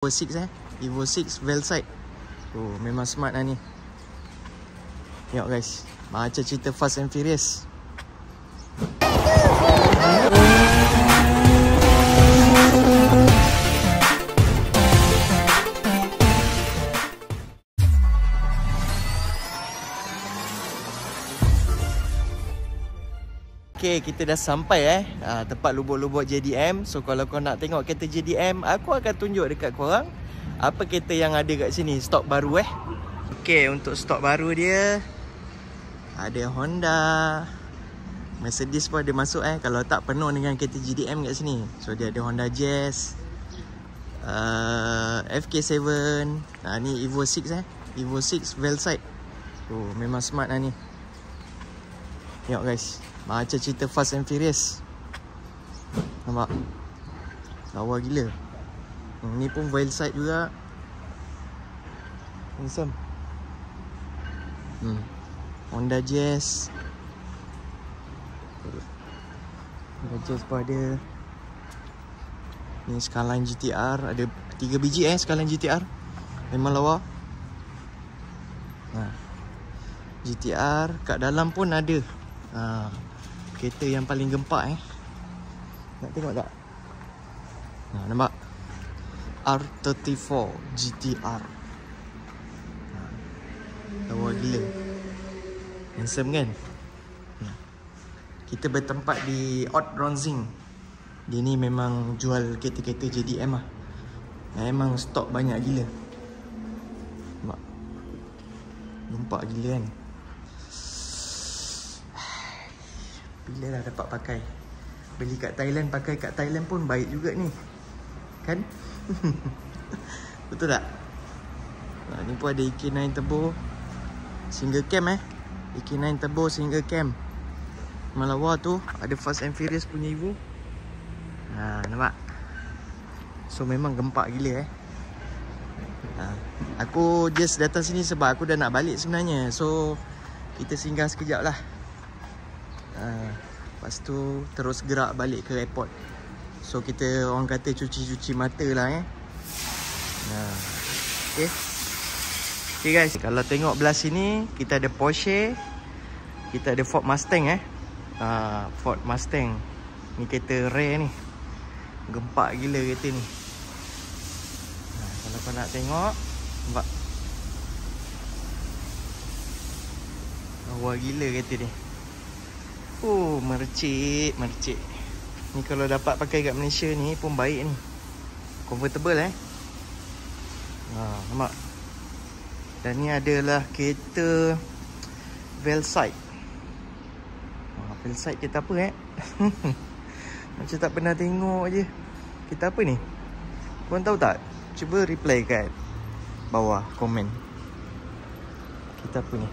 Evo 6 Evo 6 Velside. Oh, memang smart lah ni. Tengok guys, macam cerita Fast and Furious. Okay, kita dah sampai tempat lubuk-lubuk JDM. So kalau kau nak tengok kereta JDM, aku akan tunjuk dekat korang apa kereta yang ada kat sini, stok baru Okay, untuk stok baru dia ada Honda, Mercedes pun ada masuk kalau tak penuh dengan kereta JDM kat sini. So dia ada Honda Jazz, FK7. Ni Evo 6 Evo 6 Velside. Oh, memang smart lah ni. Tengok guys, macam cerita Fast and Furious. Nampak? Lawa gila. Ni pun Velside juga. Handsome. Honda Jazz. Honda Jazz pun ada. Ni Skyline GTR. Ada 3 biji Skyline GTR. Memang lawa. GTR. Kat dalam pun ada kereta yang paling gempak Nak tengok tak? Nampak? R34 GTR. Lawa gila. Handsome kan? Kita bertempat di Ott Ronzing. Dia ni memang jual kereta-kereta JDM lah. Memang stok banyak gila. Nampak? Gempak gila kan? Bila lah dapat pakai. Beli kat Thailand, pakai kat Thailand pun baik juga ni. Kan? Betul tak? Ni pun ada EK9 turbo single cam EK9 turbo single cam. Malawa tu ada Fast and Furious punya Evo. Nampak? So memang gempak gila Aku just datang sini sebab aku dah nak balik sebenarnya. So kita singgah sekejap lah. Lepas tu terus gerak balik ke airport. So kita orang kata cuci-cuci mata lah Okay guys, kalau tengok belah sini kita ada Porsche, kita ada Ford Mustang Ford Mustang. Ni kereta rare ni. Gempak gila kereta ni. Kalau kau nak tengok, nampak? Lawa gila kereta ni. Mercik. Ni kalau dapat pakai kat Malaysia ni pun baik ni. Comfortable nampak? Dan ni adalah kereta Velside. Velside kereta apa Macam tak pernah tengok je. Kereta apa ni? Korang tahu tak? Cuba reply kat bawah komen. Kereta apa ni?